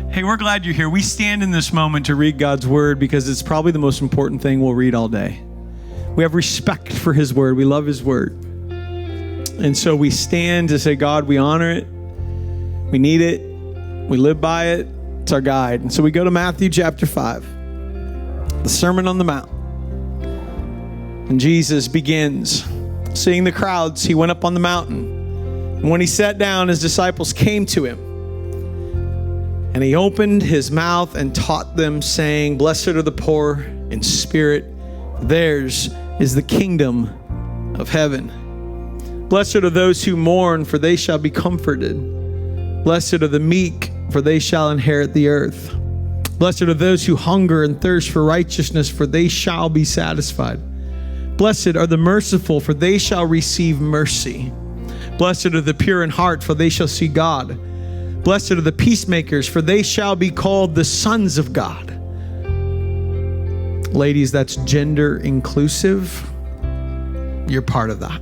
Hey, we're glad you're here. We stand in this moment to read God's word because it's probably the most important thing we'll read all day. We have respect for his word. We love his word. And so we stand to say, God, we honor it. We need it. We live by it. It's our guide. And so we go to Matthew chapter 5, the Sermon on the Mount. And Jesus begins. Seeing the crowds, he went up on the mountain. And when he sat down, his disciples came to him. And he opened his mouth and taught them, saying, Blessed are the poor in spirit, theirs is the kingdom of heaven. Blessed are those who mourn, for they shall be comforted. Blessed are the meek, for they shall inherit the earth. Blessed are those who hunger and thirst for righteousness, for they shall be satisfied. Blessed are the merciful, for they shall receive mercy. Blessed are the pure in heart, for they shall see God. Blessed are the peacemakers, for they shall be called the sons of God. Ladies, that's gender inclusive. You're part of that.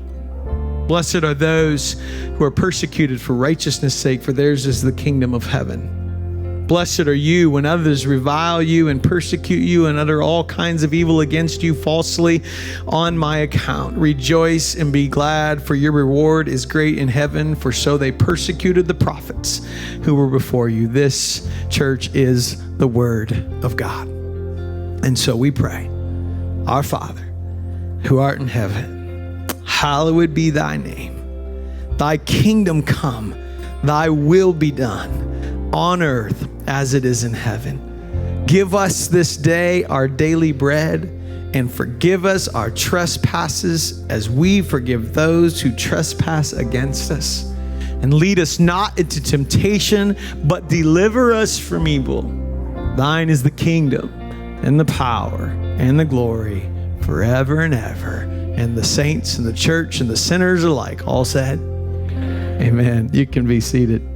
Blessed are those who are persecuted for righteousness' sake, for theirs is the kingdom of heaven. Blessed are you when others revile you and persecute you and utter all kinds of evil against you falsely on my account. Rejoice and be glad, for your reward is great in heaven, for so they persecuted the prophets who were before you. This, church, is the word of God. And so we pray, Our Father, who art in heaven, hallowed be thy name. Thy kingdom come, thy will be done on earth as it is in heaven. Give us this day our daily bread, and forgive us our trespasses as we forgive those who trespass against us. And lead us not into temptation, but deliver us from evil. Thine is the kingdom and the power and the glory forever and ever. And the saints and the church and the sinners alike all said, amen. You can be seated.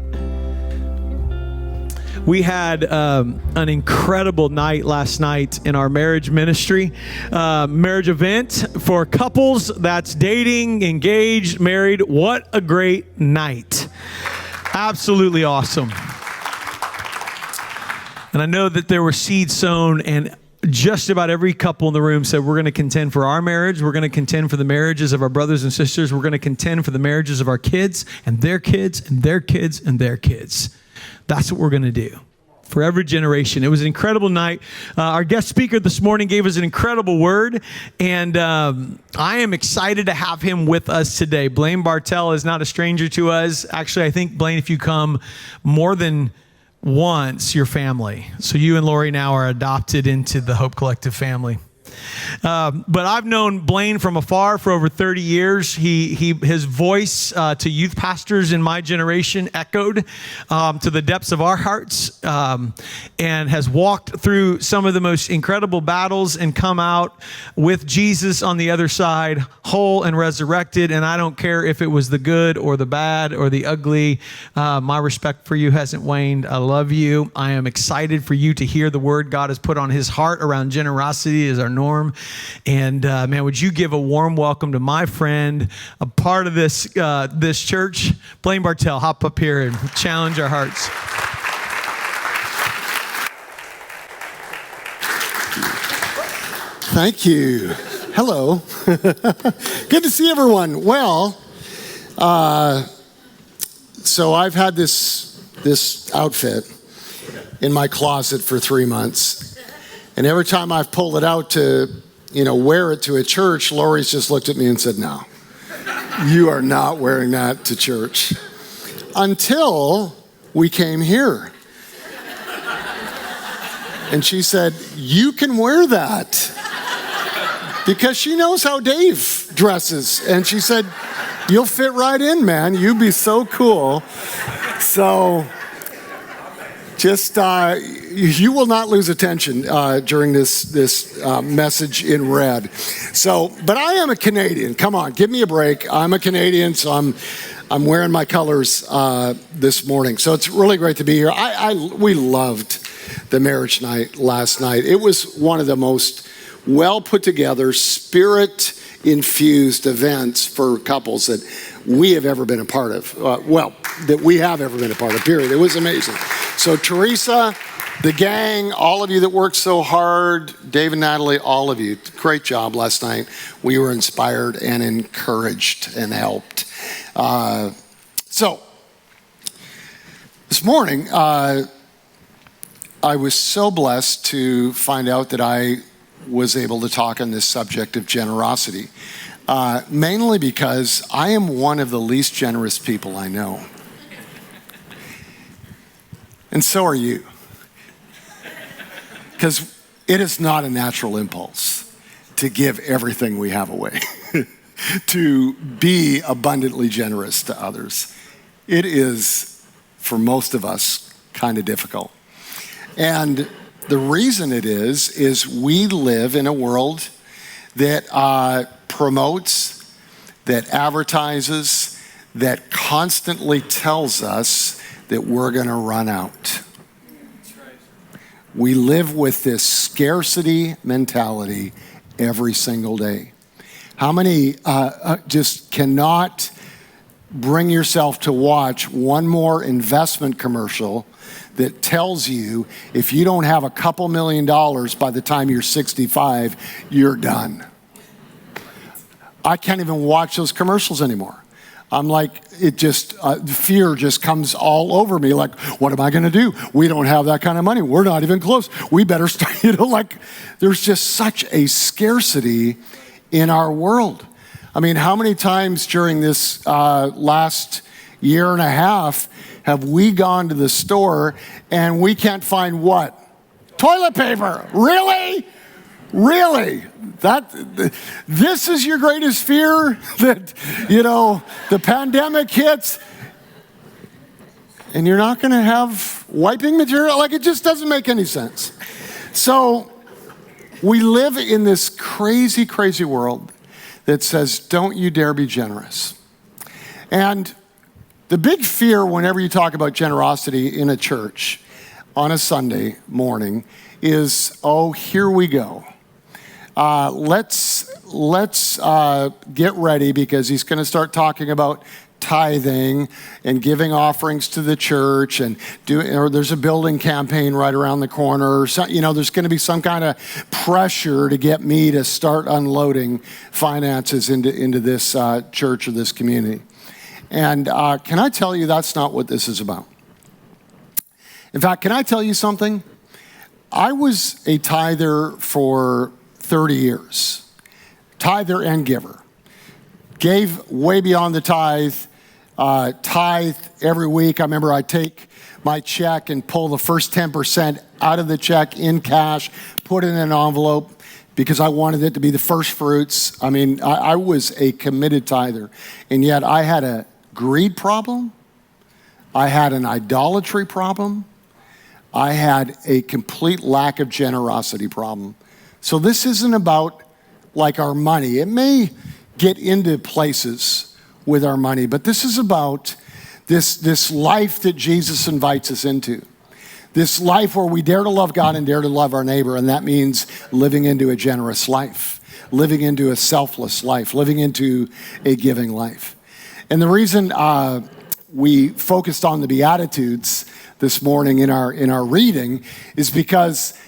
We had an incredible night last night in our marriage ministry, marriage event for couples that's dating, engaged, married. What a great night. Absolutely awesome. And I know that there were seeds sown, and just about every couple in the room said, we're going to contend for our marriage. We're going to contend for the marriages of our brothers and sisters. We're going to contend for the marriages of our kids and their kids and their kids and their kids. That's what we're going to do for every generation. It was an incredible night. Our guest speaker this morning gave us an incredible word, and I am excited to have him with us today. Blaine Bartell is not a stranger to us. Actually, I think, Blaine, if you come more than once, you're family. So you and Lori now are adopted into the Hope Collective family. But I've known Blaine from afar for over 30 years. His voice to youth pastors in my generation echoed to the depths of our hearts, and has walked through some of the most incredible battles and come out with Jesus on the other side, whole and resurrected. And I don't care if it was the good or the bad or the ugly. My respect for you hasn't waned. I love you. I am excited for you to hear the word God has put on his heart around generosity as our norm. And man, would you give a warm welcome to my friend, a part of this church, Blaine Bartell. Hop up here and challenge our hearts. Thank you. Hello. Good to see everyone. Well, so I've had this outfit in my closet for 3 months. And every time I've pulled it out to, wear it to a church, Lori's just looked at me and said, no, you are not wearing that to church. Until we came here. And she said, you can wear that. Because she knows how Dave dresses. And she said, you'll fit right in, man. You'd be so cool. So just, you will not lose attention during this message in red. So, but I am a Canadian. Come on, give me a break. I'm a Canadian, so I'm wearing my colors this morning. So it's really great to be here. We loved the marriage night last night. It was one of the most well put together, spirit infused events for couples that we have ever been a part of. That we have ever been a part of, period. It was amazing. So Teresa, the gang, all of you that worked so hard, Dave and Natalie, all of you, great job last night. We were inspired and encouraged and helped. So this morning, I was so blessed to find out that I was able to talk on this subject of generosity, mainly because I am one of the least generous people I know. And so are you. Because it is not a natural impulse to give everything we have away, to be abundantly generous to others. It is, for most of us, kind of difficult. And the reason it is we live in a world that promotes, that advertises, that constantly tells us that we're going to run out. We live with this scarcity mentality every single day. How many just cannot bring yourself to watch one more investment commercial that tells you if you don't have a couple $1 million by the time you're 65, you're done? I can't even watch those commercials anymore. I'm like, fear just comes all over me. Like, what am I going to do? We don't have that kind of money. We're not even close. We better start, there's just such a scarcity in our world. I mean, how many times during this last year and a half have we gone to the store and we can't find what? Toilet paper. Really? Really? This is your greatest fear? That, the pandemic hits and you're not going to have wiping material? It just doesn't make any sense. So we live in this crazy, crazy world that says, don't you dare be generous. And the big fear whenever you talk about generosity in a church on a Sunday morning is, oh, here we go. Let's get ready because he's going to start talking about tithing and giving offerings to the church and there's a building campaign right around the corner. So, there's going to be some kind of pressure to get me to start unloading finances into this church or this community. And can I tell you that's not what this is about? In fact, can I tell you something? I was a tither for 30 years. Tither and giver. Gave way beyond the tithe. Tithe every week. I remember I take my check and pull the first 10% out of the check in cash, put it in an envelope because I wanted it to be the first fruits. I mean, I was a committed tither. And yet I had a greed problem. I had an idolatry problem. I had a complete lack of generosity problem. So this isn't about our money. It may get into places with our money, but this is about this life that Jesus invites us into. This life where we dare to love God and dare to love our neighbor, and that means living into a generous life, living into a selfless life, living into a giving life. And the reason we focused on the Beatitudes this morning in our reading is because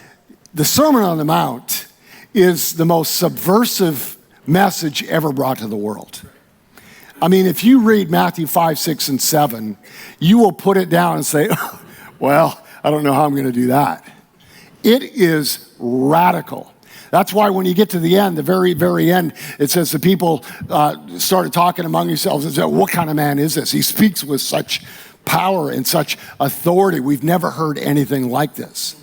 the Sermon on the Mount is the most subversive message ever brought to the world. I mean, if you read Matthew 5, 6, and 7, you will put it down and say, well, I don't know how I'm going to do that. It is radical. That's why when you get to the end, the very, very end, it says the people started talking among themselves and said, what kind of man is this? He speaks with such power and such authority. We've never heard anything like this.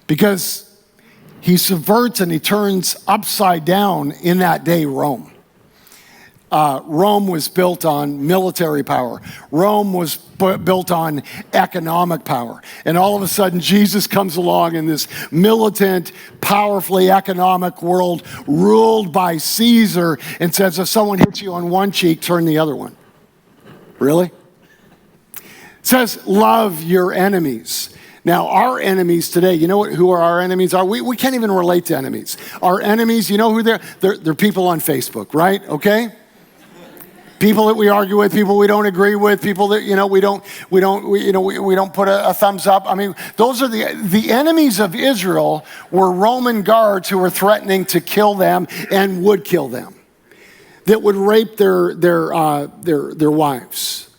Because he subverts and he turns upside down in that day Rome. Rome was built on military power. Rome was built on economic power. And all of a sudden, Jesus comes along in this militant, powerfully economic world ruled by Caesar and says, if someone hits you on one cheek, turn the other one. Really? It says, love your enemies. Now, our enemies today, you know who our enemies are? We can't even relate to enemies. Our enemies, you know who they're? They're people on Facebook, right? Okay? People that we argue with, people we don't agree with, people that, we don't put a thumbs up. I mean, those are the enemies of Israel were Roman guards who were threatening to kill them and would kill them, that would rape their wives,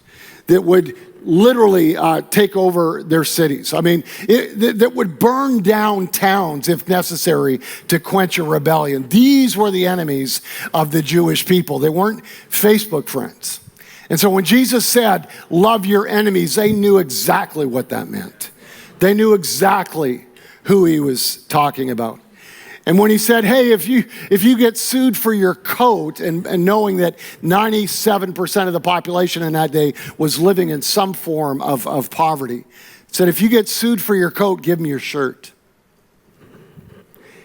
that would literally take over their cities. I mean, that would burn down towns if necessary to quench a rebellion. These were the enemies of the Jewish people. They weren't Facebook friends. And so when Jesus said, love your enemies, they knew exactly what that meant. They knew exactly who he was talking about. And when he said, hey, if you get sued for your coat, and knowing that 97% of the population in that day was living in some form of poverty, said, if you get sued for your coat, give me your shirt.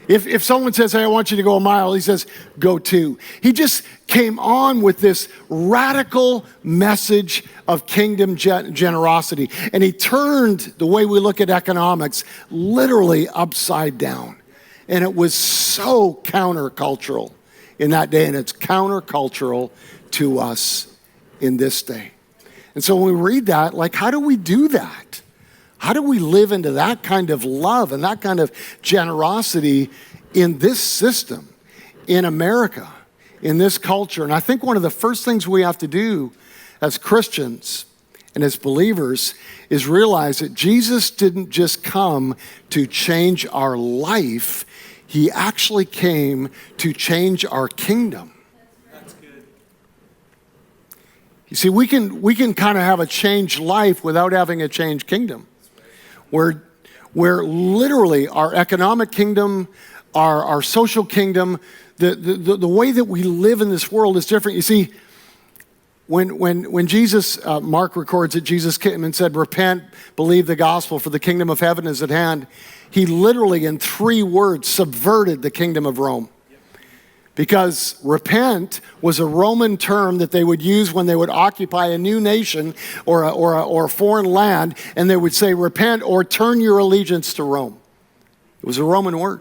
If someone says, hey, I want you to go a mile, he says, go 2. He just came on with this radical message of kingdom generosity. And he turned the way we look at economics literally upside down. And it was so countercultural in that day, and it's countercultural to us in this day. And so when we read that, like, how do we do that? How do we live into that kind of love and that kind of generosity in this system, in America, in this culture? And I think one of the first things we have to do as Christians and as believers is realize that Jesus didn't just come to change our life, he actually came to change our kingdom. That's good. You see, we can kind of have a changed life without having a changed kingdom. Where literally our economic kingdom, our social kingdom, the way that we live in this world is different. You see, when Jesus, Mark records that Jesus came and said, repent, believe the gospel, for the kingdom of heaven is at hand. He literally, in 3 words, subverted the kingdom of Rome. Because repent was a Roman term that they would use when they would occupy a new nation or a foreign land, and they would say, repent or turn your allegiance to Rome. It was a Roman word.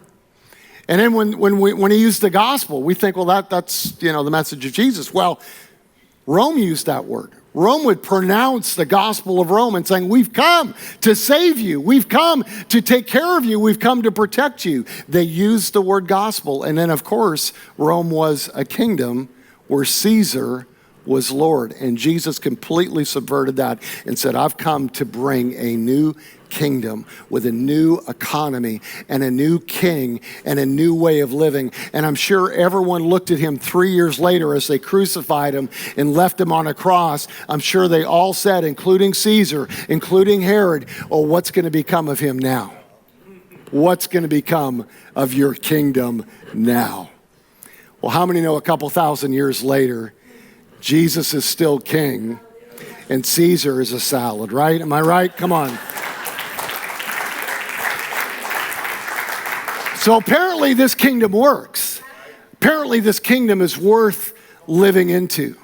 And then when he used the gospel, we think, well, that's the message of Jesus. Well, Rome used that word. Rome would pronounce the gospel of Rome and saying, we've come to save you. We've come to take care of you. We've come to protect you. They used the word gospel. And then, of course, Rome was a kingdom where Caesar was Lord. And Jesus completely subverted that and said, I've come to bring a new kingdom with a new economy and a new king and a new way of living. And I'm sure everyone looked at him 3 years later as they crucified him and left him on a cross. I'm sure they all said, including Caesar, including Herod, oh, what's going to become of him now? What's going to become of your kingdom now? Well, how many know a couple thousand years later, Jesus is still king and Caesar is a salad, right? Am I right? Come on. So apparently this kingdom works. Apparently this kingdom is worth living into.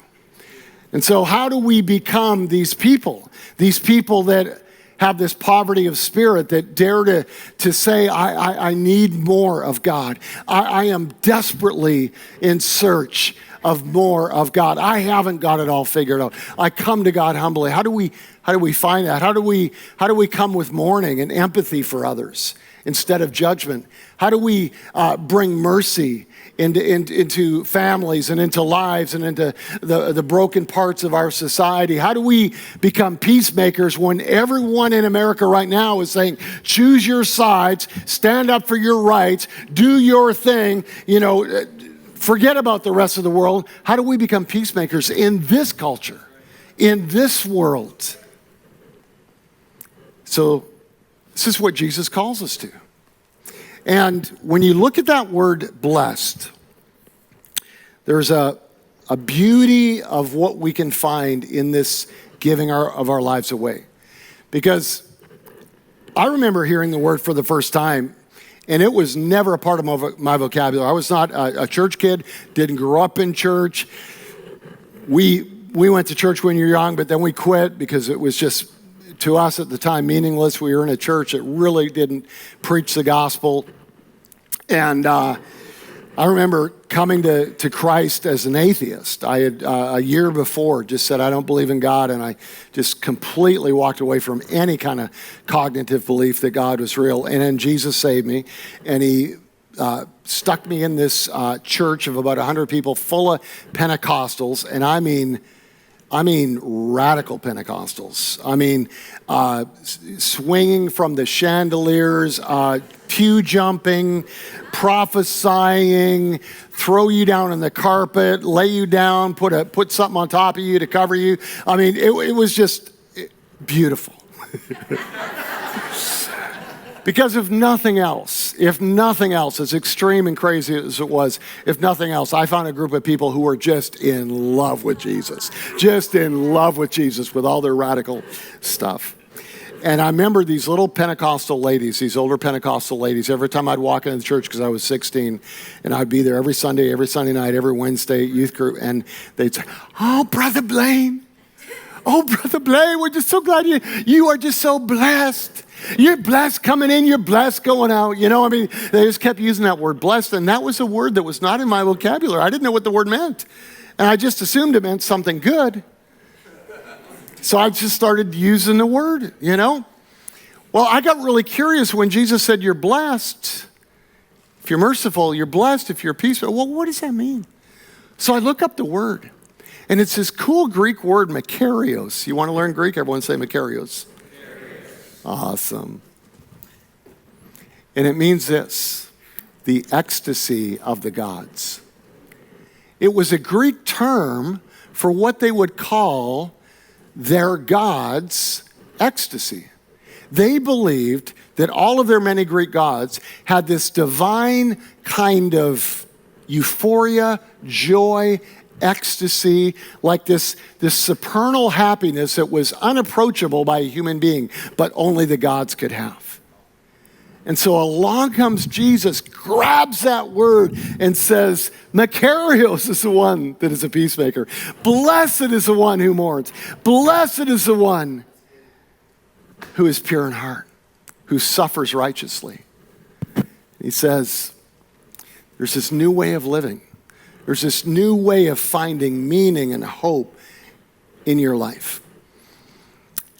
And so how do we become these people that have this poverty of spirit, that dare to say, I need more of God. I am desperately in search of more of God. I haven't got it all figured out. I come to God humbly. How do we find that? How do we come with mourning and empathy for others instead of judgment? How do we bring mercy into families and into lives and into the broken parts of our society? How do we become peacemakers when everyone in America right now is saying, choose your sides, stand up for your rights, do your thing, forget about the rest of the world? How do we become peacemakers in this culture, in this world? So this is what Jesus calls us to. And when you look at that word blessed, there's a beauty of what we can find in this giving of our lives away. Because I remember hearing the word for the first time, and it was never a part of my vocabulary. I was not a church kid, didn't grow up in church. We went to church when you were young, but then we quit because it was just to us at the time meaningless. We were in a church that really didn't preach the gospel. And I remember coming to Christ as an atheist. I had a year before just said, I don't believe in God, and I just completely walked away from any kind of cognitive belief that God was real. And then Jesus saved me, and he stuck me in this church of about 100 people full of Pentecostals, and I mean radical Pentecostals. I mean, swinging from the chandeliers, pew jumping, prophesying, throw you down on the carpet, lay you down, put something on top of you to cover you. I mean, it was just beautiful. Because if nothing else, as extreme and crazy as it was, if nothing else, I found a group of people who were just in love with Jesus, with all their radical stuff. And I remember these little Pentecostal ladies, these older Pentecostal ladies, every time I'd walk into the church, because I was 16, and I'd be there every Sunday night, every Wednesday youth group, and they'd say, oh, Brother Blaine, we're just so glad you are just so blessed. You're blessed coming in, you're blessed going out. You know, I mean, they just kept using that word blessed, and that was a word that was not in my vocabulary. I didn't know what the word meant, and I just assumed it meant something good. So I just started using the word, you know. Well, I got really curious when Jesus said, you're blessed. If you're merciful, you're blessed. If you're peaceful, well, what does that mean? So I look up the word, and it's this cool Greek word, makarios. You want to learn Greek? Everyone say makarios. Awesome. And it means this, the ecstasy of the gods. It was a Greek term for what they would call their gods' ecstasy. They believed that all of their many Greek gods had this divine kind of euphoria, joy, ecstasy, like this supernal happiness that was unapproachable by a human being, but only the gods could have. And so along comes Jesus, grabs that word and says, makarios is the one that is a peacemaker. Blessed is the one who mourns. Blessed is the one who is pure in heart, who suffers righteously. He says, there's this new way of living. There's this new way of finding meaning and hope in your life.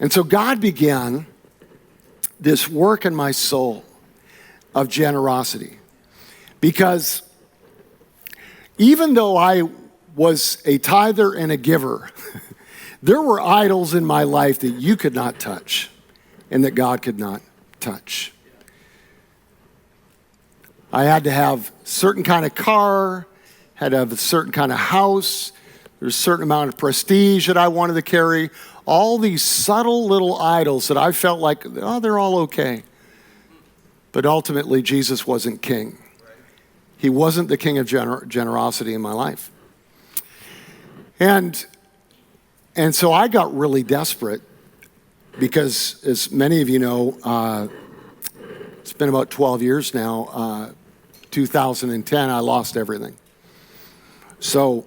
And so God began this work in my soul of generosity. Because even though I was a tither and a giver, there were idols in my life that you could not touch and that God could not touch. I had to have a certain kind of car, had to have a certain kind of house. There's a certain amount of prestige that I wanted to carry. All these subtle little idols that I felt like, oh, they're all okay. But ultimately, Jesus wasn't king. He wasn't the king of generosity in my life. And so I got really desperate because, as many of you know, it's been about 12 years now. 2010, I lost everything. So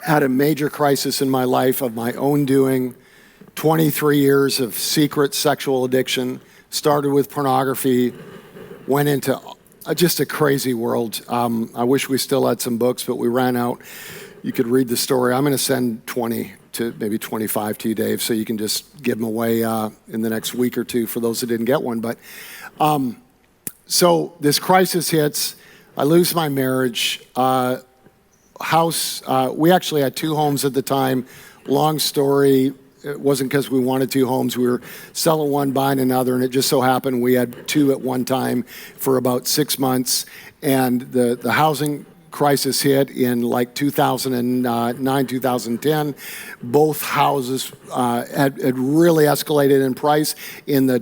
had a major crisis in my life of my own doing, 23 years of secret sexual addiction, started with pornography, went into just a crazy world. I wish we still had some books, but we ran out. You could read the story. I'm going to send 20 to maybe 25 to you, Dave, so you can just give them away in the next week or two for those that didn't get one. But so this crisis hits. I lose my marriage. House, we actually had two homes at the time. Long story, it wasn't because we wanted two homes. We were selling one, buying another, and it just so happened we had two at one time for about 6 months. And the housing crisis hit in like 2009, 2010. Both houses had really escalated in price in the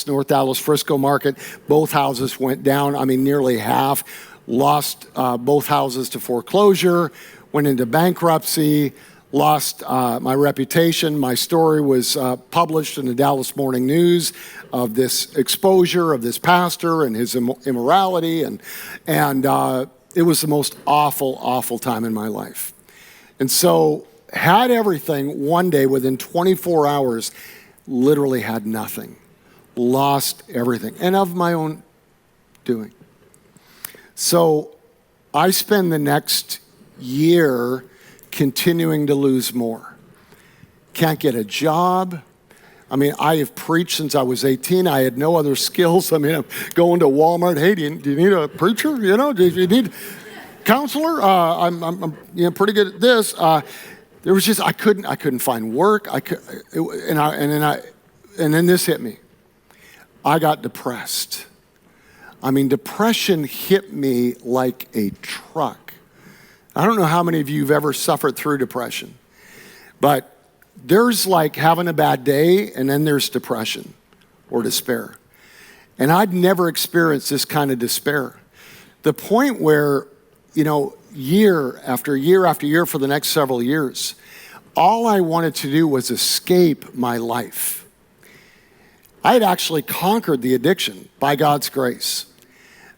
North Dallas, Frisco market. Both houses went down, nearly half. Lost both houses to foreclosure, went into bankruptcy, lost my reputation. My story was published in the Dallas Morning News of this exposure of this pastor and his immorality, and it was the most awful, awful time in my life. And so had everything. One day, within 24 hours, literally had nothing, lost everything, and of my own doing. So I spend the next year continuing to lose more. Can't get a job. I mean, I have preached since I was 18. I had no other skills. I mean, I'm going to Walmart. Hey, do you need a preacher? You know, do you need a counselor? I'm pretty good at this. There was just I couldn't find work. And then this hit me. I got depressed. I mean, depression hit me like a truck. I don't know how many of you have ever suffered through depression, but there's like having a bad day, and then there's depression or despair. And I'd never experienced this kind of despair. The point where, year after year after year for the next several years, all I wanted to do was escape my life. I had actually conquered the addiction by God's grace.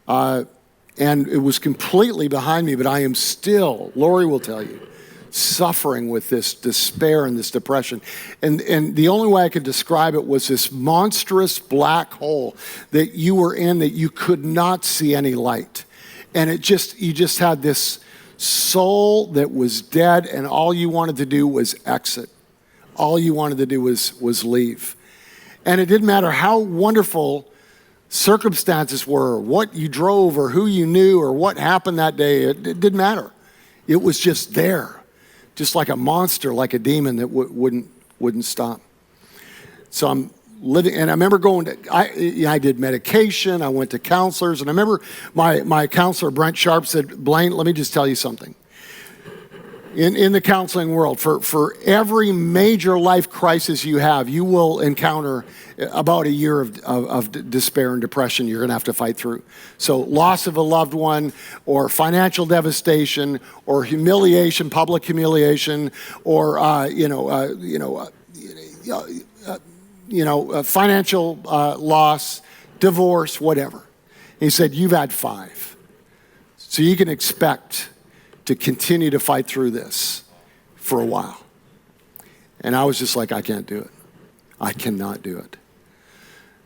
And it was completely behind me, but I am still, Lori will tell you, suffering with this despair and this depression. And the only way I could describe it was this monstrous black hole that you were in that you could not see any light. And you just had this soul that was dead, and all you wanted to do was exit. All you wanted to do was leave. And it didn't matter how wonderful circumstances were, what you drove or who you knew or what happened that day, it didn't matter. It was just there. Just like a monster, like a demon that wouldn't stop. So I'm living, and I remember I did medication, I went to counselors, and I remember my counselor, Brent Sharp, said, Blaine, let me just tell you something. In the counseling world, for every major life crisis you have, you will encounter about a year of despair and depression you're going to have to fight through. So loss of a loved one, or financial devastation, or humiliation, public humiliation, or financial loss, divorce, whatever. He said, you've had 5. So you can expect to continue to fight through this for a while. And I was just like, I can't do it. I cannot do it.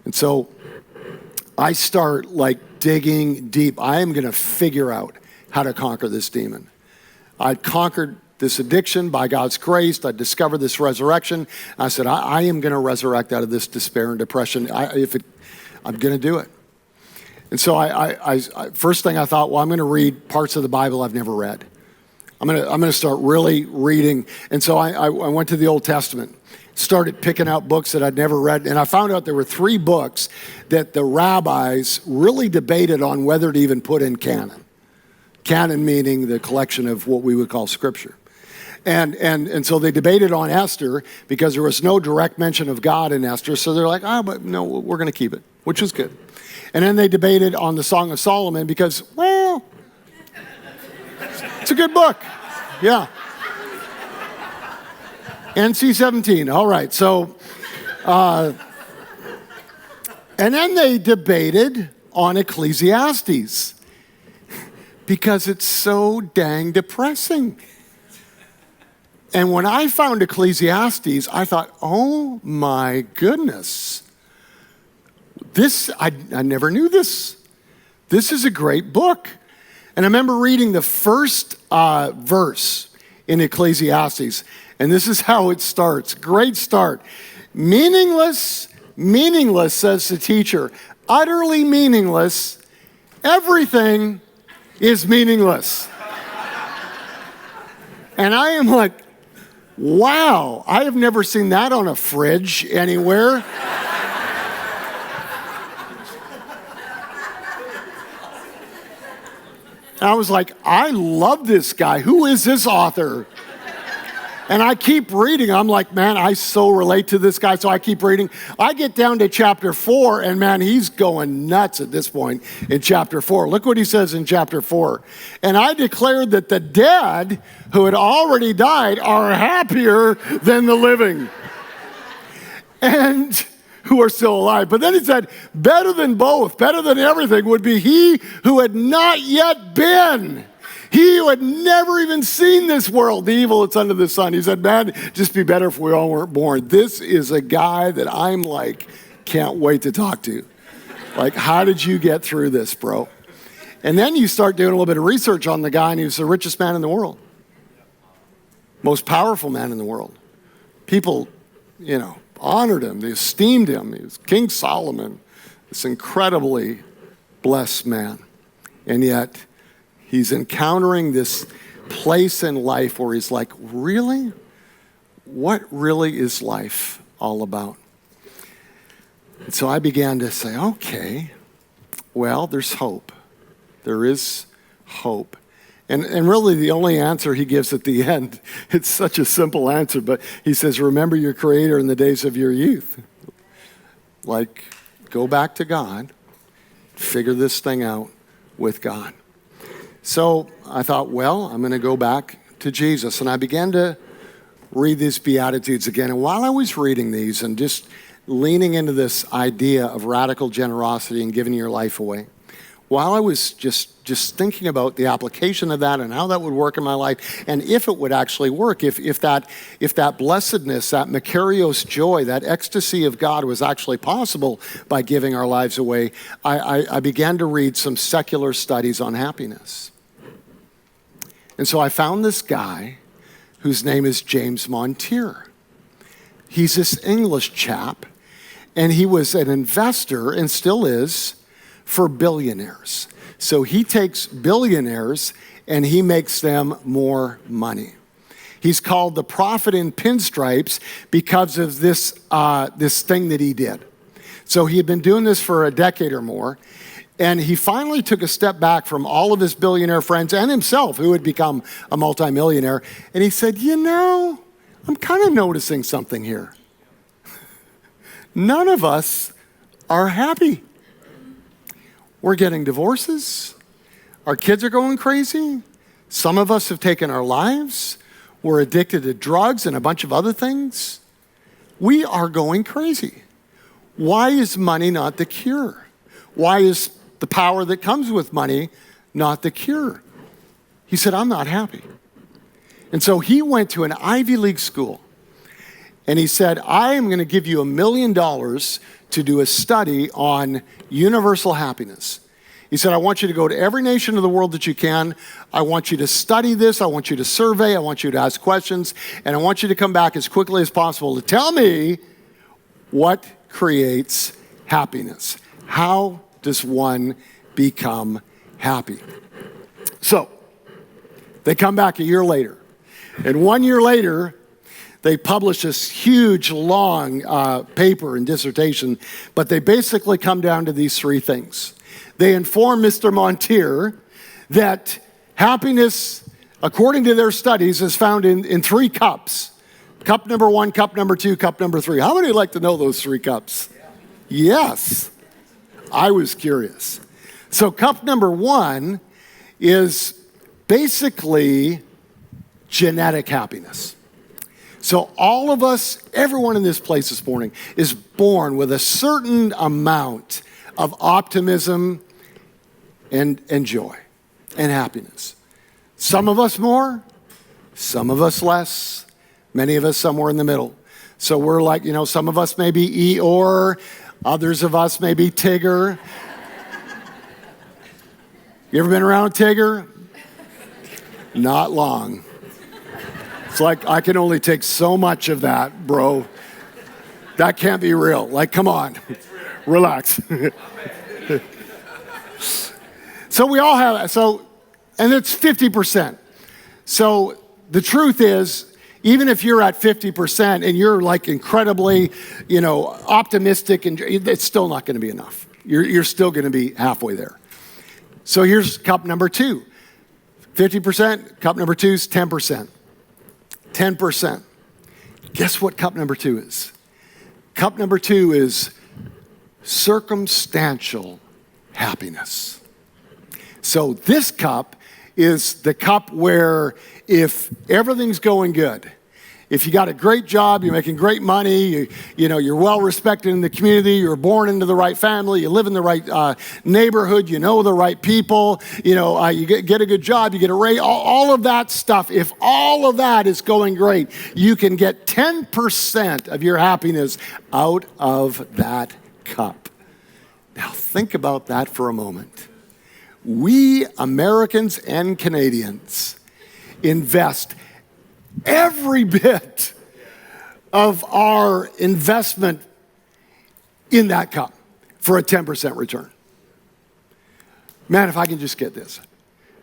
And so I start like digging deep. I am going to figure out how to conquer this demon. I conquered this addiction by God's grace. I discovered this resurrection. I said, I am going to resurrect out of this despair and depression. I'm going to do it. And so I first thing I thought, well, I'm going to read parts of the Bible I've never read. I'm going to start really reading. And so I went to the Old Testament, started picking out books that I'd never read, and I found out there were 3 books that the rabbis really debated on whether to even put in canon. Canon meaning the collection of what we would call Scripture. And so they debated on Esther because there was no direct mention of God in Esther. So they're like, but no, we're going to keep it, which was good. And then they debated on the Song of Solomon because, well, it's a good book. Yeah. NC-17. All right. So, and then they debated on Ecclesiastes because it's so dang depressing. And when I found Ecclesiastes, I thought, oh my goodness. I never knew this. This is a great book. And I remember reading the first verse in Ecclesiastes, and this is how it starts. Great start. Meaningless, says the teacher. Utterly meaningless. Everything is meaningless. And I am like, wow, I have never seen that on a fridge anywhere. I was like, I love this guy. Who is this author? And I keep reading. I'm like, man, I so relate to this guy. So I keep reading. I get down to chapter 4, and man, he's going nuts at this point in chapter 4. Look what he says in chapter 4. And I declared that the dead who had already died are happier than the living. And who are still alive. But then he said, better than both, better than everything would be he who had not yet been. He who had never even seen this world, the evil that's under the sun. He said, man, it'd just be better if we all weren't born. This is a guy that I'm like, can't wait to talk to. Like, how did you get through this, bro? And then you start doing a little bit of research on the guy, and he was the richest man in the world. Most powerful man in the world. People, honored him. They esteemed him. He was King Solomon, this incredibly blessed man. And yet, he's encountering this place in life where he's like, really? What really is life all about? And so I began to say, okay, well, there's hope. There is hope. And really the only answer he gives at the end, it's such a simple answer, but he says, remember your Creator in the days of your youth. Like, go back to God, figure this thing out with God. So I thought, well, I'm going to go back to Jesus. And I began to read these Beatitudes again. And while I was reading these and just leaning into this idea of radical generosity and giving your life away, while I was just thinking about the application of that and how that would work in my life, and if it would actually work, if that blessedness, that Makarios joy, that ecstasy of God was actually possible by giving our lives away, I began to read some secular studies on happiness. And so I found this guy whose name is James Montier. He's this English chap, and he was an investor, and still is, for billionaires. So he takes billionaires and he makes them more money. He's called the prophet in pinstripes because of this thing that he did. So he had been doing this for a decade or more, and he finally took a step back from all of his billionaire friends and himself, who had become a multimillionaire, and he said, I'm kind of noticing something here. None of us are happy. We're getting divorces. Our kids are going crazy. Some of us have taken our lives. We're addicted to drugs and a bunch of other things. We are going crazy. Why is money not the cure? Why is the power that comes with money not the cure? He said, I'm not happy. And so he went to an Ivy League school, and he said, I am going to give you $1 million to do a study on universal happiness. He said, I want you to go to every nation of the world that you can. I want you to study this. I want you to survey. I want you to ask questions. And I want you to come back as quickly as possible to tell me what creates happiness. How does one become happy? So they come back a year later. And 1 year later, they publish this huge, long paper and dissertation, but they basically come down to these three things. They inform Mr. Montier that happiness, according to their studies, is found in three cups. Cup number 1, cup number 2, cup number 3. How many would like to know those three cups? Yes. I was curious. So cup number 1 is basically genetic happiness. So all of us, everyone in this place this morning, is born with a certain amount of optimism and joy and happiness. Some of us more, some of us less, many of us somewhere in the middle. So we're like, some of us may be Eeyore, others of us may be Tigger. You ever been around Tigger? Not long. It's like, I can only take so much of that, bro. That can't be real. Like, come on, relax. So we all have that. And it's 50%. So the truth is, even if you're at 50% and you're like incredibly, optimistic, and it's still not going to be enough. You're still going to be halfway there. So here's cup number 2. 50%, cup number 2 is 10%. 10%. Guess what cup number 2 is? Cup number 2 is circumstantial happiness. So this cup is the cup where if everything's going good, If you got a great job, you're making great money, you're well respected in the community, you're born into the right family, you live in the right neighborhood, you know the right people, you get a good job, you get a raise, all of that stuff. If all of that is going great, you can get 10% of your happiness out of that cup. Now think about that for a moment. We Americans and Canadians invest every bit of our investment in that cup for a 10% return. Man, if I can just get this.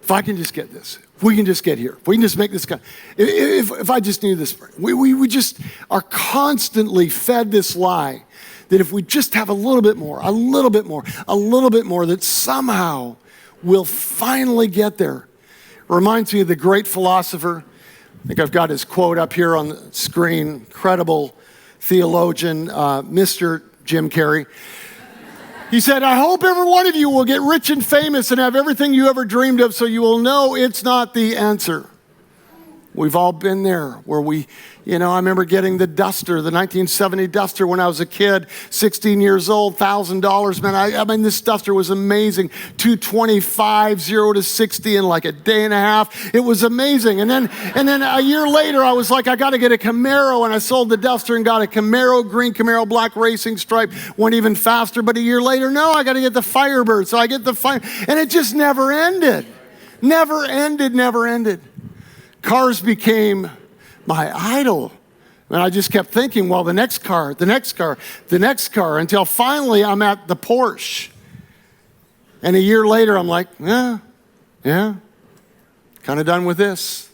If I can just get this. If we can just get here. If we can just make this cup. If I just knew this. We just are constantly fed this lie that if we just have a little bit more, that somehow we'll finally get there. Reminds me of the great philosopher. I think I've got his quote up here on the screen. Incredible theologian, Mr. Jim Carrey. He said, I hope every one of you will get rich and famous and have everything you ever dreamed of so you will know it's not the answer. We've all been there where I remember getting the Duster, the 1970 Duster when I was a kid, 16 years old, $1,000, man. This Duster was amazing. 225, 0 to 60 in like a day and a half. It was amazing. And then a year later, I was like, I got to get a Camaro, and I sold the Duster and got a Camaro, green Camaro, black racing stripe, went even faster. But a year later, no, I got to get the Firebird. So I get the Fire, and it just never ended. Never ended. Cars became my idol. And I just kept thinking, well, the next car, until finally I'm at the Porsche. And a year later, I'm like, yeah, kind of done with this.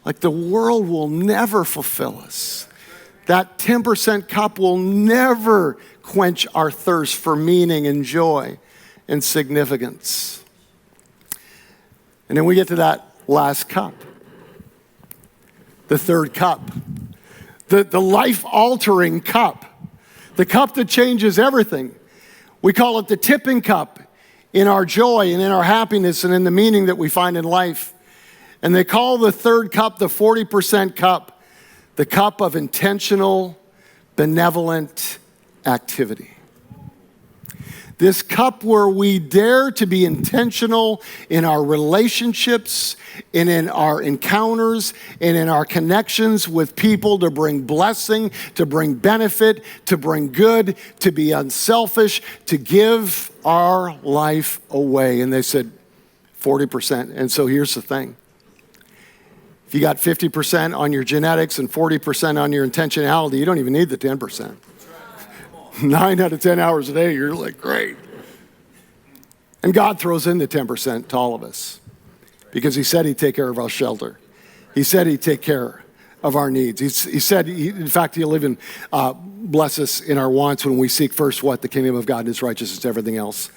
Like the world will never fulfill us. That 10% cup will never quench our thirst for meaning and joy and significance. And then we get to that last cup, the third cup, the life-altering cup, the cup that changes everything. We call it the tipping cup in our joy and in our happiness and in the meaning that we find in life. And they call the third cup the 40% cup, the cup of intentional, benevolent activity. This cup where we dare to be intentional in our relationships and in our encounters and in our connections with people to bring blessing, to bring benefit, to bring good, to be unselfish, to give our life away. And they said 40%. And so here's the thing. If you got 50% on your genetics and 40% on your intentionality, you don't even need the 10%. 9 out of 10 hours a day, you're like, great. And God throws in the 10% to all of us because he said he'd take care of our shelter. He said he'd take care of our needs. He said, in fact, he'll even bless us in our wants when we seek first what? The kingdom of God and his righteousness. Everything else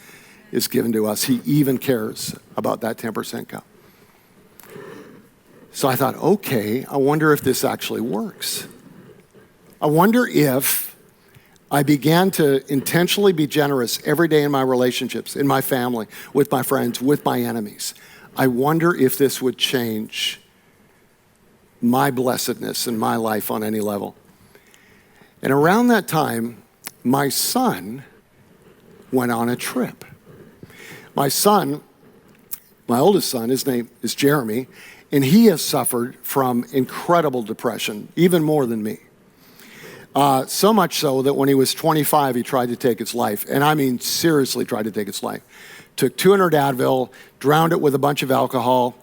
is given to us. He even cares about that 10% cup. So I thought, okay, I wonder if this actually works. I wonder if I began to intentionally be generous every day in my relationships, in my family, with my friends, with my enemies. I wonder if this would change my blessedness in my life on any level. And around that time, my son went on a trip. My son, my oldest son, his name is Jeremy, and he has suffered from incredible depression, even more than me. So much so that when he was 25, he tried to take his life. And I mean, seriously tried to take his life. Took 200 Advil, drowned it with a bunch of alcohol.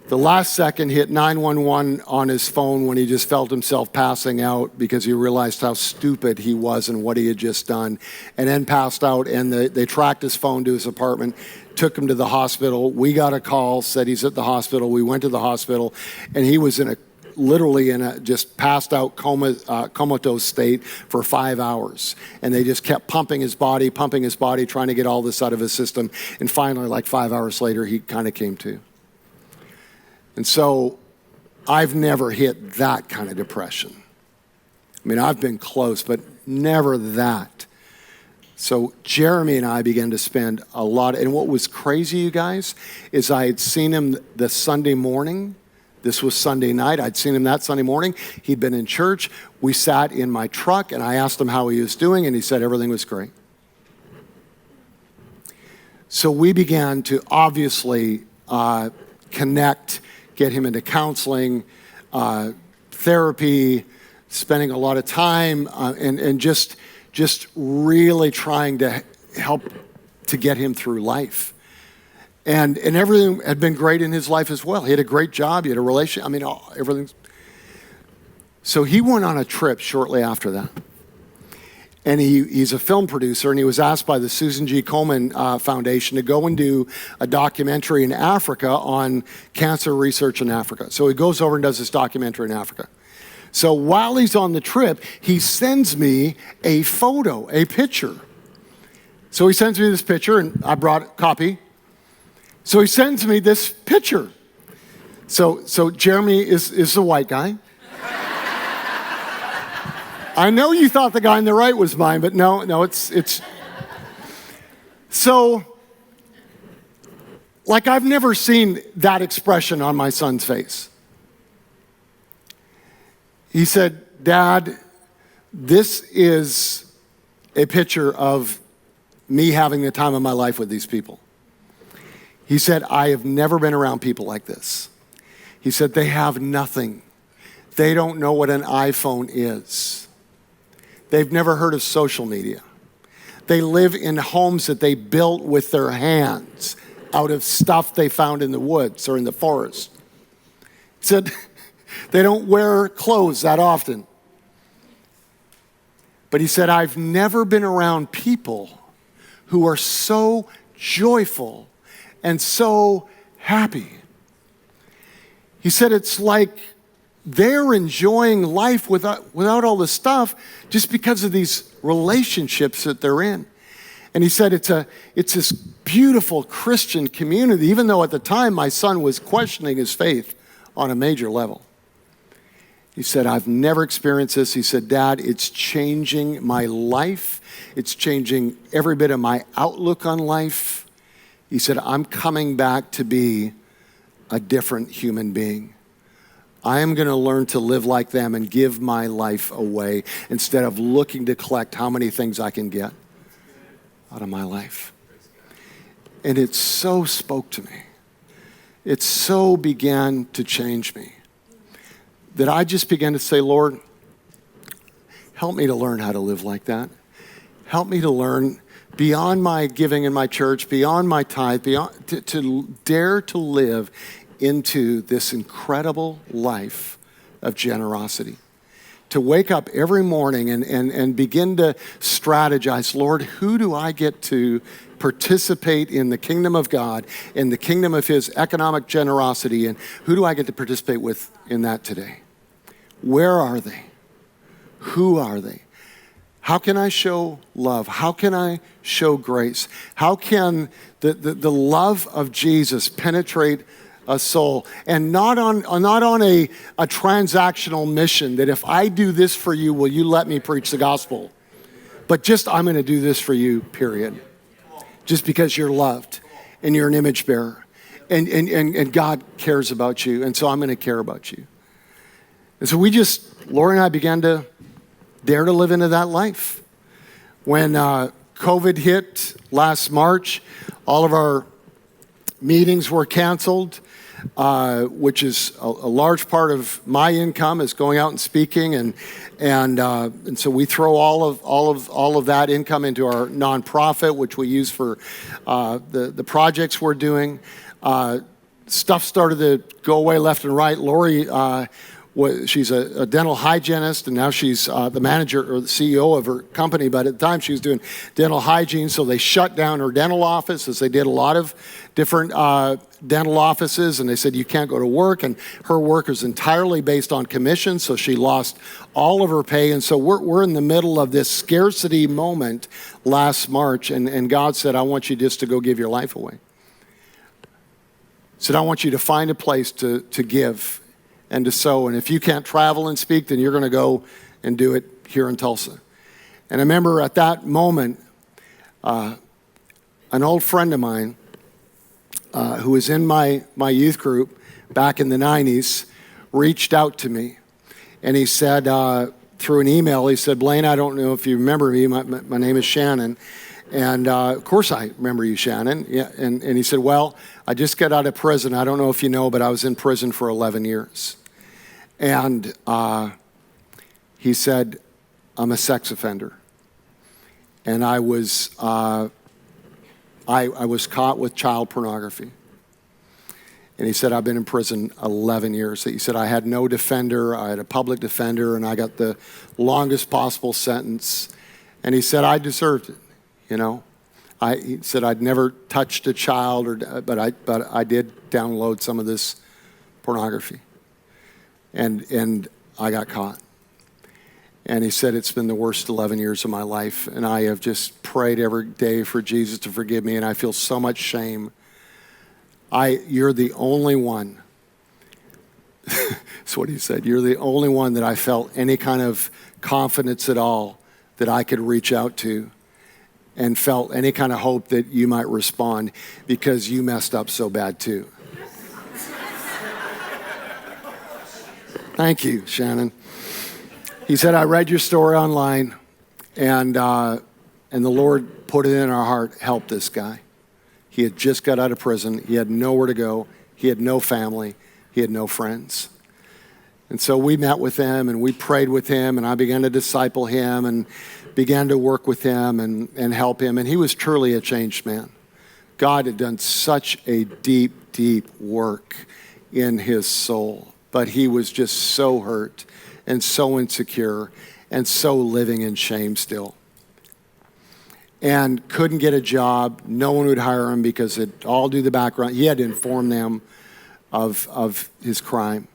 The last second hit 911 on his phone when he just felt himself passing out because he realized how stupid he was and what he had just done. And then passed out, and they tracked his phone to his apartment, took him to the hospital. We got a call, said he's at the hospital. We went to the hospital, and he was literally in a just passed out comatose state for 5 hours. And they just kept pumping his body, trying to get all this out of his system. And finally, like 5 hours later, he kind of came to. And so I've never hit that kind of depression. I mean, I've been close, but never that. So Jeremy and I began to spend a lot. And what was crazy, you guys, is I had seen him the Sunday morning This was Sunday night. I'd seen him that Sunday morning. He'd been in church. We sat in my truck, and I asked him how he was doing, and he said everything was great. So we began to obviously connect, get him into counseling, therapy, spending a lot of time, and just really trying to help to get him through life. And everything had been great in his life as well. He had a great job. He had a relation. I mean, everything. So he went on a trip shortly after that. And he's a film producer, and he was asked by the Susan G. Komen Foundation to go and do a documentary in Africa on cancer research in Africa. So he goes over and does this documentary in Africa. So while he's on the trip, he sends me a photo, a picture. So he sends me this picture, and I brought a copy. So he sends me this picture. So Jeremy is the white guy. I know you thought the guy on the right was mine, but no, it's. So, like, I've never seen that expression on my son's face. He said, "Dad, this is a picture of me having the time of my life with these people." He said, "I have never been around people like this." He said, "They have nothing. They don't know what an iPhone is. They've never heard of social media. They live in homes that they built with their hands out of stuff they found in the woods or in the forest." He said, "They don't wear clothes that often." But he said, "I've never been around people who are so joyful and so happy." He said, "It's like they're enjoying life without all the stuff just because of these relationships that they're in." And he said it's this beautiful Christian community, even though at the time my son was questioning his faith on a major level. He said, "I've never experienced this." He said, "Dad, it's changing my life. It's changing every bit of my outlook on life." He said, "I'm coming back to be a different human being. I am going to learn to live like them and give my life away instead of looking to collect how many things I can get out of my life." And it so spoke to me. It so began to change me that I just began to say, "Lord, help me to learn how to live like that. Help me to learn beyond my giving in my church, beyond my tithe, to dare to live into this incredible life of generosity. To wake up every morning and begin to strategize, Lord, who do I get to participate in the kingdom of God, in the kingdom of his economic generosity, and who do I get to participate with in that today? Where are they? Who are they? How can I show love? How can I show grace? How can the love of Jesus penetrate a soul, and not on a transactional mission that if I do this for you, will you let me preach the gospel? But just, I'm going to do this for you, period. Just because you're loved and you're an image bearer and God cares about you, and so I'm going to care about you. And so Lori and I began to dare to live into that life. When COVID hit last March, all of our meetings were canceled. Which is a large part of my income is going out and speaking, and so we throw all of that income into our nonprofit, which we use for the projects we're doing. Stuff started to go away left and right. Lori, she's a dental hygienist, and now she's the manager or the CEO of her company. But at the time, she was doing dental hygiene, so they shut down her dental office, as they did a lot of different dental offices, and they said you can't go to work. And her work is entirely based on commission, so she lost all of her pay. And so we're in the middle of this scarcity moment last March, and God said, "I want you just to go give your life away." He said, "I want you to find a place to give and to sow. And if you can't travel and speak, then you're going to go and do it here in Tulsa." And I remember at that moment, an old friend of mine who was in my youth group back in the 90s reached out to me. And he said, through an email, he said, Blaine, I don't know if you remember me. My name is Shannon. And of course I remember you, Shannon. Yeah, and he said, well, I just got out of prison. I don't know if you know, but I was in prison for 11 years. And he said, I'm a sex offender. And I was caught with child pornography. And he said, I've been in prison 11 years. He said, I had no defender. I had a public defender, and I got the longest possible sentence. And he said, I deserved it, you know. He said, I'd never touched a child, but I did download some of this pornography. And I got caught. And he said, it's been the worst 11 years of my life. And I have just prayed every day for Jesus to forgive me, and I feel so much shame. You're the only one. That's what he said. You're the only one that I felt any kind of confidence at all that I could reach out to and felt any kind of hope that you might respond, because you messed up so bad too. Thank you, Shannon. He said, I read your story online, and the Lord put it in our heart, help this guy. He had just got out of prison. He had nowhere to go. He had no family. He had no friends. And so we met with him, and we prayed with him, and I began to disciple him and began to work with him and help him. And he was truly a changed man. God had done such a deep, deep work in his soul. But he was just so hurt and so insecure and so living in shame still. And couldn't get a job. No one would hire him because it all do the background. He had to inform them of his crime.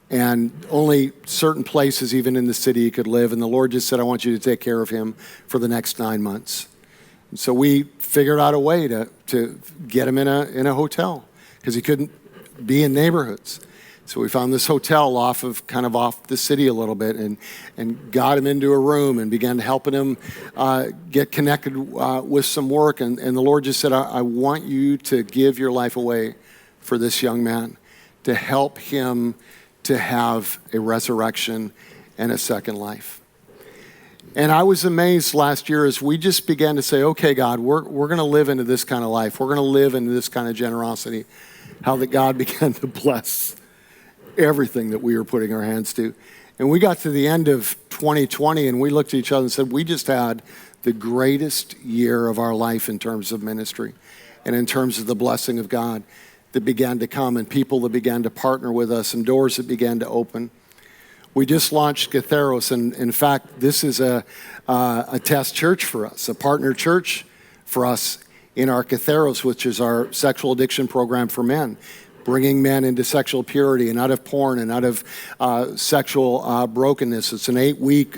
And only certain places, even in the city, he could live. And the Lord just said, I want you to take care of him for the next 9 months. And so we figured out a way to get him in a hotel, because he couldn't be in neighborhoods. So we found this hotel off the city a little bit, and got him into a room and began helping him get connected with some work. And the Lord just said, I want you to give your life away for this young man, to help him to have a resurrection and a second life. And I was amazed last year as we just began to say, okay, God, we're going to live into this kind of life. We're going to live into this kind of generosity. How that God began to bless everything that we were putting our hands to. And we got to the end of 2020, and we looked at each other and said, we just had the greatest year of our life in terms of ministry and in terms of the blessing of God that began to come, and people that began to partner with us, and doors that began to open. We just launched Catheros, and in fact, this is a test church for us, a partner church for us in our Catheros, which is our sexual addiction program for men, bringing men into sexual purity and out of porn and out of sexual brokenness. It's an 8-week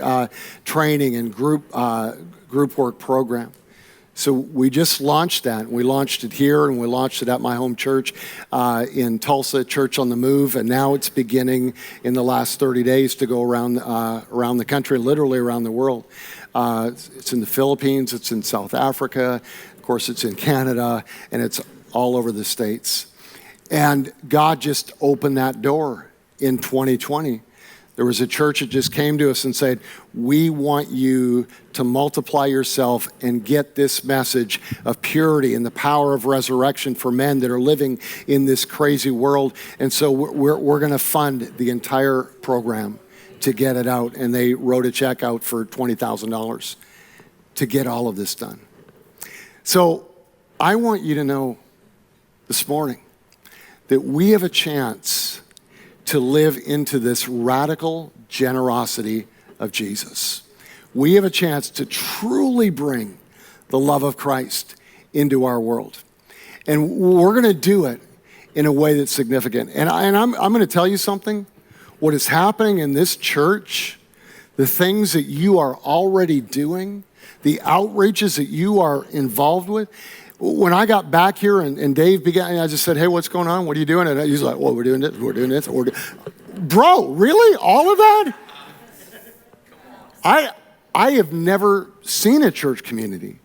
training and group work program. So we just launched that. We launched it here, and we launched it at my home church in Tulsa, Church on the Move. And now it's beginning in the last 30 days to go around the country, literally around the world. It's in the Philippines, it's in South Africa, of course it's in Canada, and it's all over the States. And God just opened that door in 2020. There was a church that just came to us and said, we want you to multiply yourself and get this message of purity and the power of resurrection for men that are living in this crazy world. And so we're going to fund the entire program to get it out. And they wrote a check out for $20,000 to get all of this done. So I want you to know this morning that we have a chance to live into this radical generosity of Jesus. We have a chance to truly bring the love of Christ into our world. And we're going to do it in a way that's significant. And I'm going to tell you something. What is happening in this church, the things that you are already doing, the outreaches that you are involved with. When I got back here and Dave began, I just said, hey, what's going on? What are you doing? And he's like, well, we're doing this, we're doing this. Bro, really? All of that? I have never seen a church community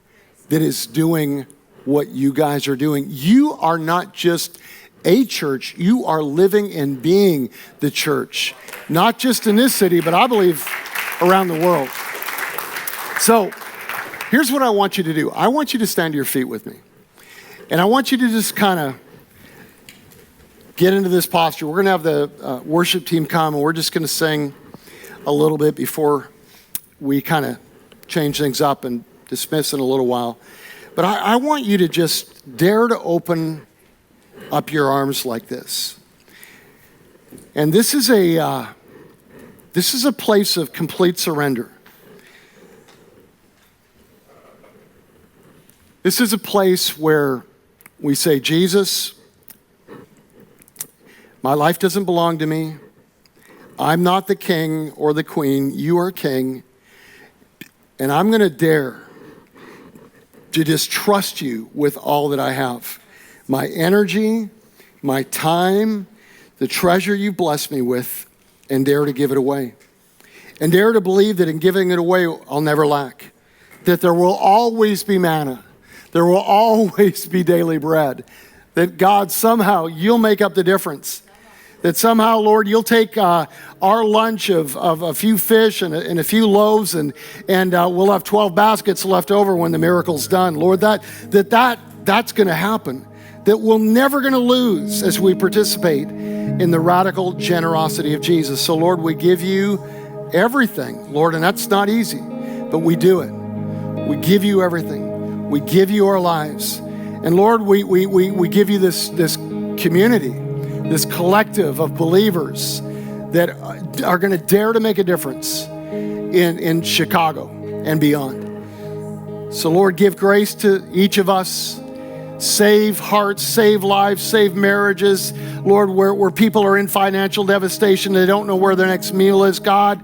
that is doing what you guys are doing. You are not just a church. You are living and being the church, not just in this city, but I believe around the world. So here's what I want you to do. I want you to stand to your feet with me. And I want you to just kind of get into this posture. We're going to have the worship team come, and we're just going to sing a little bit before we kind of change things up and dismiss in a little while. But I want you to just dare to open up your arms like this. And this is a place of complete surrender. This is a place where we say, Jesus, my life doesn't belong to me. I'm not the king or the queen. You are king. And I'm going to dare to just trust you with all that I have. My energy, my time, the treasure you blessed me with, and dare to give it away. And dare to believe that in giving it away, I'll never lack. That there will always be manna. There will always be daily bread. That God, somehow, you'll make up the difference. That somehow, Lord, you'll take our lunch of a few fish and a few loaves, and we'll have 12 baskets left over when the miracle's done. Lord, that's going to happen. That we're never going to lose as we participate in the radical generosity of Jesus. So, Lord, we give you everything, Lord, and that's not easy, but we do it. We give you everything. We give you our lives. And Lord, we give you this community, this collective of believers that are going to dare to make a difference in Chicago and beyond. So Lord, give grace to each of us. Save hearts, save lives, save marriages. Lord, where people are in financial devastation, they don't know where their next meal is. God,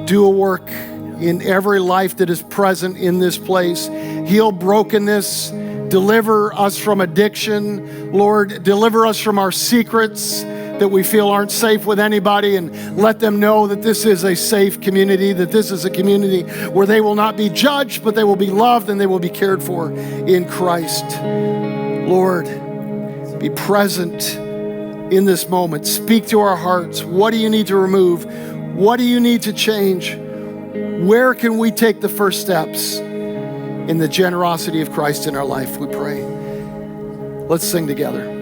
do a work in every life that is present in this place. Heal brokenness. Deliver us from addiction. Lord, deliver us from our secrets that we feel aren't safe with anybody, and let them know that this is a safe community, that this is a community where they will not be judged, but they will be loved and they will be cared for in Christ. Lord, be present in this moment. Speak to our hearts. What do you need to remove? What do you need to change? Where can we take the first steps in the generosity of Christ in our life, we pray. Let's sing together.